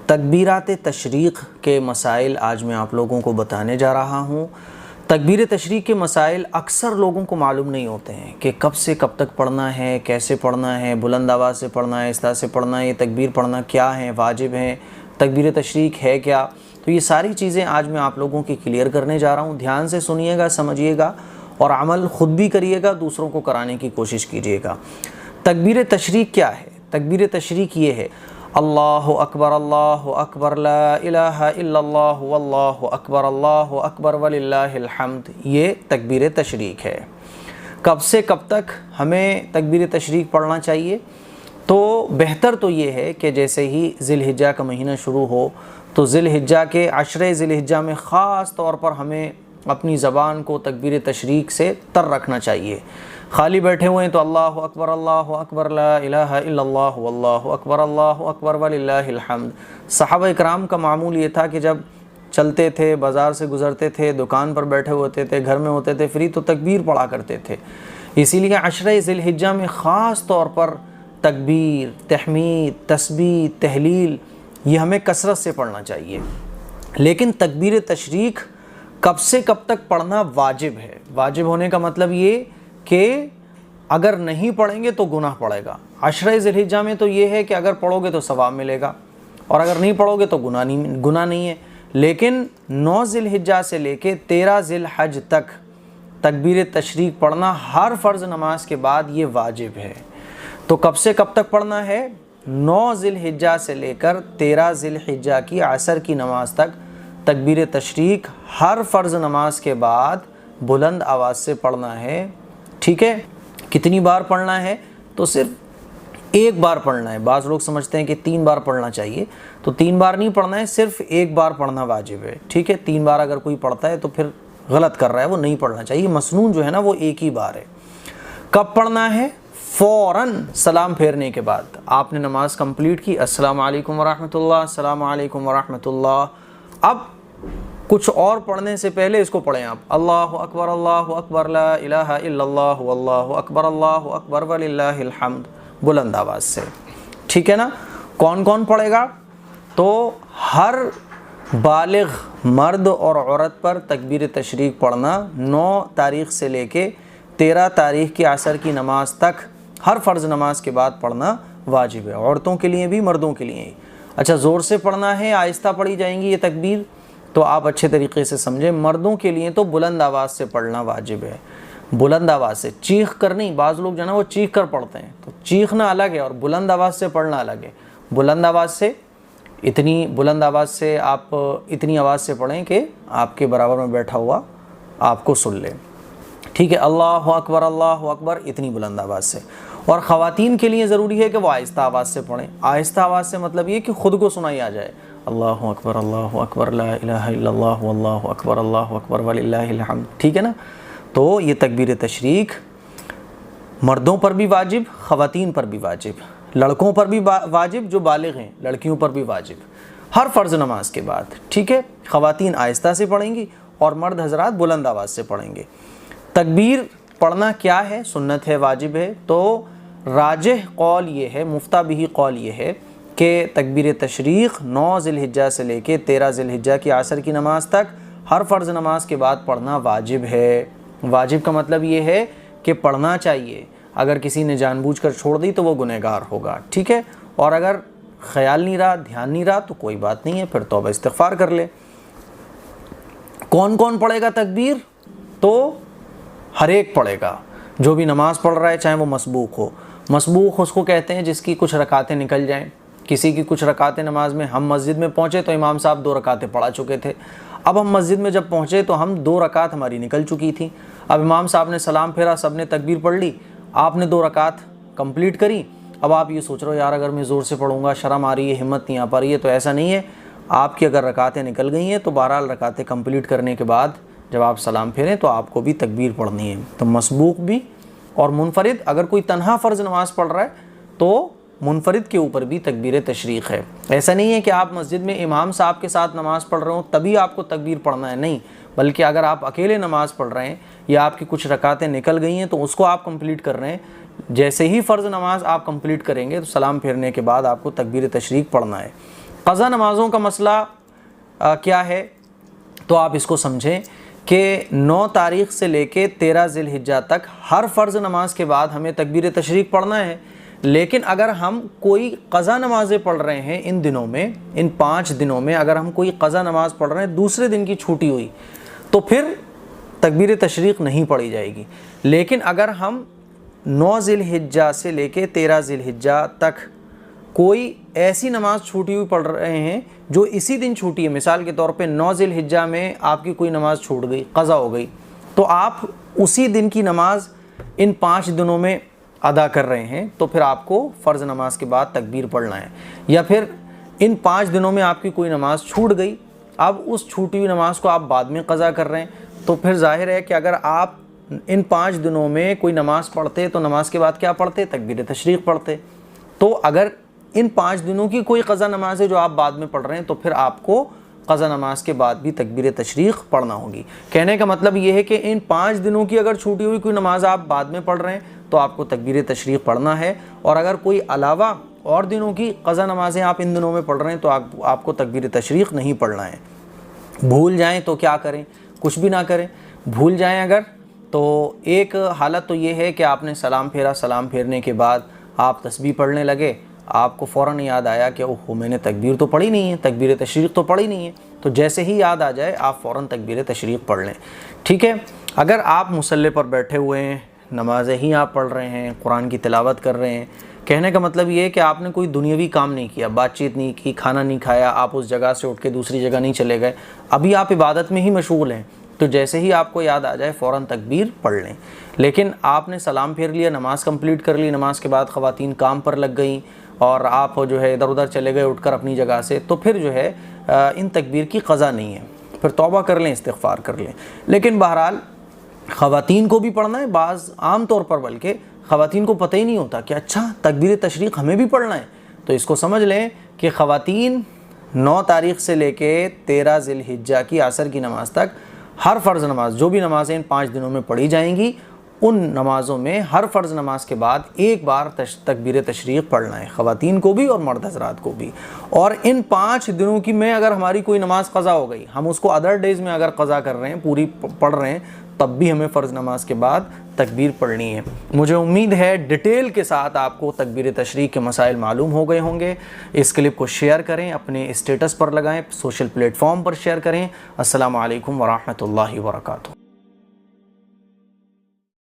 تکبیرات تشریق کے مسائل آج میں آپ لوگوں کو بتانے جا رہا ہوں۔ تکبیر تشریق کے مسائل اکثر لوگوں کو معلوم نہیں ہوتے ہیں کہ کب سے کب تک پڑھنا ہے، کیسے پڑھنا ہے، بلند آواز سے پڑھنا ہے، آہستہ سے پڑھنا ہے، یہ تکبیر پڑھنا کیا ہے، واجب ہیں، تکبیر تشریق ہے کیا۔ تو یہ ساری چیزیں آج میں آپ لوگوں کی کلیئر کرنے جا رہا ہوں۔ دھیان سے سنیے گا، سمجھیے گا اور عمل خود بھی کریے گا، دوسروں کو کرانے کی کوشش کیجیے گا۔ تکبیر تشریق کیا ہے؟ تکبیر تشریق یہ ہے: اللہ اکبر لا الہ الا اللہ واللہ اکبر وللہ الحمد۔ یہ تکبیر تشریق ہے۔ کب سے کب تک ہمیں تکبیر تشریق پڑھنا چاہیے؟ تو بہتر تو یہ ہے کہ جیسے ہی ذی الحجہ کا مہینہ شروع ہو تو ذی الحجہ کے عشرے ذی الحجہ میں خاص طور پر ہمیں اپنی زبان کو تکبیر تشریق سے تر رکھنا چاہیے۔ خالی بیٹھے ہوئے ہیں تو اللہ اکبر لا الہ الا اللہ واللہ اکبر وللہ الحمد۔ صحابہ اکرام کا معمول یہ تھا کہ جب چلتے تھے، بازار سے گزرتے تھے، دکان پر بیٹھے ہوتے تھے، گھر میں ہوتے تھے فری، تو تکبیر پڑھا کرتے تھے۔ اسی لیے عشرہ ذی الحجہ میں خاص طور پر تکبیر، تحمید، تسبیح، تہلیل یہ ہمیں کثرت سے پڑھنا چاہیے۔ لیکن تکبیر تشریق کب سے کب تک پڑھنا واجب ہے؟ واجب ہونے کا مطلب یہ کہ اگر نہیں پڑھیں گے تو گناہ پڑے گا۔ عشرہ ذی الحجہ میں تو یہ ہے کہ اگر پڑھو گے تو ثواب ملے گا، اور اگر نہیں پڑھو گے تو گناہ نہیں ہے۔ لیکن 9 ذی الحجہ سے لے کے 13 ذی الحج تک تکبیر تشریق پڑھنا ہر فرض نماز کے بعد یہ واجب ہے۔ تو کب سے کب تک پڑھنا ہے؟ 9 ذی الحجہ سے لے کر 13 ذی الحجہ کی عصر کی نماز تک تکبیر تشریق ہر فرض نماز کے بعد بلند آواز سے پڑھنا ہے۔ ٹھیک ہے؟ کتنی بار پڑھنا ہے؟ تو صرف ایک بار پڑھنا ہے۔ بعض لوگ سمجھتے ہیں کہ 3 بار پڑھنا چاہیے، تو 3 بار نہیں پڑھنا ہے، صرف ایک بار پڑھنا واجب ہے۔ ٹھیک ہے؟ 3 بار اگر کوئی پڑھتا ہے تو پھر غلط کر رہا ہے، وہ نہیں پڑھنا چاہیے۔ مسنون جو ہے نا وہ ایک ہی بار ہے۔ کب پڑھنا ہے؟ فوراً سلام پھیرنے کے بعد آپ نے نماز کمپلیٹ کی، السلام علیکم ورحمۃ اللہ، السلام علیکم ورحمۃ اللہ۔ اب کچھ اور پڑھنے سے پہلے اس کو پڑھیں آپ: اللہ اکبر لا الہ الا اللہ واللہ اکبر وللہ الحمد، بلند آواز سے۔ ٹھیک ہے نا؟ کون کون پڑھے گا؟ تو ہر بالغ مرد اور عورت پر تکبیر تشریق پڑھنا 9 تاریخ سے لے کے 13 تاریخ کی عصر کی نماز تک ہر فرض نماز کے بعد پڑھنا واجب ہے، عورتوں کے لیے بھی مردوں کے لیے۔ اچھا، زور سے پڑھنا ہے، آہستہ پڑھی جائیں گی یہ تکبیر؟ تو آپ اچھے طریقے سے سمجھیں، مردوں کے لیے تو بلند آواز سے پڑھنا واجب ہے۔ بلند آواز سے، چیخ کر نہیں۔ بعض لوگ جو ہے نا وہ چیخ کر پڑھتے ہیں، تو چیخنا الگ ہے اور بلند آواز سے پڑھنا الگ ہے۔ بلند آواز سے، اتنی بلند آواز سے آپ اتنی آواز سے پڑھیں کہ آپ کے برابر میں بیٹھا ہوا آپ کو سن لے۔ ٹھیک ہے؟ اللہ اکبر اتنی بلند آواز سے۔ اور خواتین کے لیے ضروری ہے کہ وہ آہستہ آواز سے پڑھیں۔ آہستہ آواز سے مطلب یہ کہ خود کو سنائی آ جائے: اللہ اکبر لا الہ الا اللہ واللہ اکبر وللہ الحمد۔ ٹھیک ہے نا؟ تو یہ تکبیر تشریق مردوں پر بھی واجب، خواتین پر بھی واجب، لڑکوں پر بھی واجب جو بالغ ہیں، لڑکیوں پر بھی واجب، ہر فرض نماز کے بعد۔ ٹھیک ہے؟ خواتین آہستہ سے پڑھیں گی اور مرد حضرات بلند آواز سے پڑھیں گے۔ تکبیر پڑھنا کیا ہے؟ سنت ہے، واجب ہے؟ تو راجح قول یہ ہے، مفتہ بہ قول یہ ہے کہ تکبیر تشریق 9 ذی الحجہ سے لے کے 13 ذی الحجہ کی عصر کی نماز تک ہر فرض نماز کے بعد پڑھنا واجب ہے۔ واجب کا مطلب یہ ہے کہ پڑھنا چاہیے۔ اگر کسی نے جان بوجھ کر چھوڑ دی تو وہ گنہگار ہوگا۔ ٹھیک ہے؟ اور اگر خیال نہیں رہا، دھیان نہیں رہا، تو کوئی بات نہیں ہے، پھر توبہ استغفار کر لے۔ کون کون پڑھے گا تکبیر؟ تو ہر ایک پڑھے گا جو بھی نماز پڑھ رہا ہے، چاہے وہ مسبوق ہو۔ مسبوق اس کو کہتے ہیں جس کی کچھ رکعتیں نکل جائیں۔ کسی کی کچھ رکعتیں نماز میں، ہم مسجد میں پہنچے تو امام صاحب 2 رکعتیں پڑھا چکے تھے۔ اب ہم مسجد میں جب پہنچے تو ہم 2 رکعت ہماری نکل چکی تھی۔ اب امام صاحب نے سلام پھیرا، سب نے تکبیر پڑھ لی، آپ نے 2 رکعت کمپلیٹ کری۔ اب آپ یہ سوچ رہے ہو یار اگر میں زور سے پڑھوں گا، شرم آ رہی ہے، ہمت نہیں آ پا رہی ہے، تو ایسا نہیں ہے۔ آپ کی اگر رکعتیں نکل گئی ہیں تو بہرحال رکعتیں کمپلیٹ کرنے کے بعد جب آپ سلام پھیریں تو آپ کو بھی تکبیر پڑھنی ہے۔ تو مسبوق بھی اور منفرد، اگر کوئی تنہا فرض نماز پڑھ رہا ہے تو منفرد کے اوپر بھی تکبیر تشریق ہے۔ ایسا نہیں ہے کہ آپ مسجد میں امام صاحب کے ساتھ نماز پڑھ رہے ہوں تبھی آپ کو تکبیر پڑھنا ہے، نہیں، بلکہ اگر آپ اکیلے نماز پڑھ رہے ہیں یا آپ کی کچھ رکعتیں نکل گئی ہیں تو اس کو آپ کمپلیٹ کر رہے ہیں، جیسے ہی فرض نماز آپ کمپلیٹ کریں گے تو سلام پھیرنے کے بعد آپ کو تکبیر تشریق پڑھنا ہے۔ قضا نمازوں کا مسئلہ کیا ہے؟ تو آپ اس کو سمجھیں کہ 9 تاریخ سے لے کے 13 ذی الحجہ تک ہر فرض نماز کے بعد ہمیں تکبیر تشریق پڑھنا ہے، لیکن اگر ہم کوئی قضا نمازیں پڑھ رہے ہیں ان دنوں میں، ان 5 دنوں میں اگر ہم کوئی قضا نماز پڑھ رہے ہیں دوسرے دن کی چھوٹی ہوئی تو پھر تکبیر تشریق نہیں پڑھی جائے گی۔ لیکن اگر ہم 9 ذی الحجہ سے لے کے 13 ذی الحجہ تک کوئی ایسی نماز چھوٹی ہوئی پڑھ رہے ہیں جو اسی دن چھوٹی ہے، مثال کے طور پہ 9 ذی الحجہ میں آپ کی کوئی نماز چھوٹ گئی، قضا ہو گئی، تو آپ اسی دن کی نماز ان 5 دنوں میں ادا کر رہے ہیں تو پھر آپ کو فرض نماز کے بعد تکبیر پڑھنا ہے۔ یا پھر ان 5 دنوں میں آپ کی کوئی نماز چھوٹ گئی، اب اس چھوٹی ہوئی نماز کو آپ بعد میں قضا کر رہے ہیں، تو پھر ظاہر ہے کہ اگر آپ ان 5 دنوں میں کوئی نماز پڑھتے تو نماز کے بعد کیا پڑھتے؟ تکبیر تشریق پڑھتے۔ تو اگر ان 5 دنوں کی کوئی قضا نماز ہے جو آپ بعد میں پڑھ رہے ہیں تو پھر آپ کو قضا نماز کے بعد بھی تکبیر تشریق پڑھنا ہوگی۔ کہنے کا مطلب یہ ہے کہ ان 5 دنوں کی اگر چھوٹی ہوئی کوئی نماز آپ بعد میں پڑھ رہے ہیں تو آپ کو تکبیر تشریق پڑھنا ہے، اور اگر کوئی علاوہ اور دنوں کی قضا نمازیں آپ ان دنوں میں پڑھ رہے ہیں تو آپ کو تکبیر تشریق نہیں پڑھنا ہے۔ بھول جائیں تو کیا کریں؟ کچھ بھی نہ کریں۔ بھول جائیں اگر تو ایک حالت تو یہ ہے کہ آپ نے سلام پھیرا، سلام پھیرنے کے بعد آپ تسبیح پڑھنے لگے، آپ کو فوراً یاد آیا کہ اوہ میں نے تکبیر تو پڑھی نہیں ہے، تکبیر تشریق تو پڑھی نہیں ہے، تو جیسے ہی یاد آ جائے آپ فوراً تکبیر تشریق پڑھ لیں، ٹھیک ہے۔ اگر آپ مصلی پر بیٹھے ہوئے ہیں، نمازیں ہی آپ پڑھ رہے ہیں، قرآن کی تلاوت کر رہے ہیں، کہنے کا مطلب یہ ہے کہ آپ نے کوئی دنیاوی کام نہیں کیا، بات چیت نہیں کی، کھانا نہیں کھایا، آپ اس جگہ سے اٹھ کے دوسری جگہ نہیں چلے گئے، ابھی آپ عبادت میں ہی مشغول ہیں، تو جیسے ہی آپ کو یاد آ جائے فوراً تکبیر پڑھ لیں۔ لیکن آپ نے سلام پھیر لیا، نماز کمپلیٹ کر لی، نماز کے بعد خواتین کام پر لگ گئیں اور آپ جو ہے ادھر ادھر چلے گئے اٹھ کر اپنی جگہ سے، تو پھر جو ہے ان تکبیر کی قضا نہیں ہے، پھر توبہ کر لیں، استغفار کر لیں۔ لیکن بہرحال خواتین کو بھی پڑھنا ہے، بعض عام طور پر بلکہ خواتین کو پتہ ہی نہیں ہوتا کہ اچھا تکبیر تشریق ہمیں بھی پڑھنا ہے، تو اس کو سمجھ لیں کہ خواتین 9 تاریخ سے لے کے 13 ذی الحجہ کی عصر کی نماز تک ہر فرض نماز، جو بھی نمازیں ان 5 دنوں میں پڑھی جائیں گی، ان نمازوں میں ہر فرض نماز کے بعد ایک بار تکبیر تشریق پڑھنا ہے، خواتین کو بھی اور مرد حضرات کو بھی۔ اور ان 5 دنوں کی میں اگر ہماری کوئی نماز قضا ہو گئی، ہم اس کو ادر ڈیز میں اگر قضا کر رہے ہیں، پوری پڑھ رہے ہیں، تب بھی ہمیں فرض نماز کے بعد تکبیر پڑھنی ہے۔ مجھے امید ہے ڈیٹیل کے ساتھ آپ کو تکبیر تشریق کے مسائل معلوم ہو گئے ہوں گے۔ اس کلپ کو شیئر کریں، اپنے اسٹیٹس پر لگائیں، سوشل پلیٹ فارم پر شیئر کریں۔ السلام علیکم ورحمۃ اللہ وبرکاتہ۔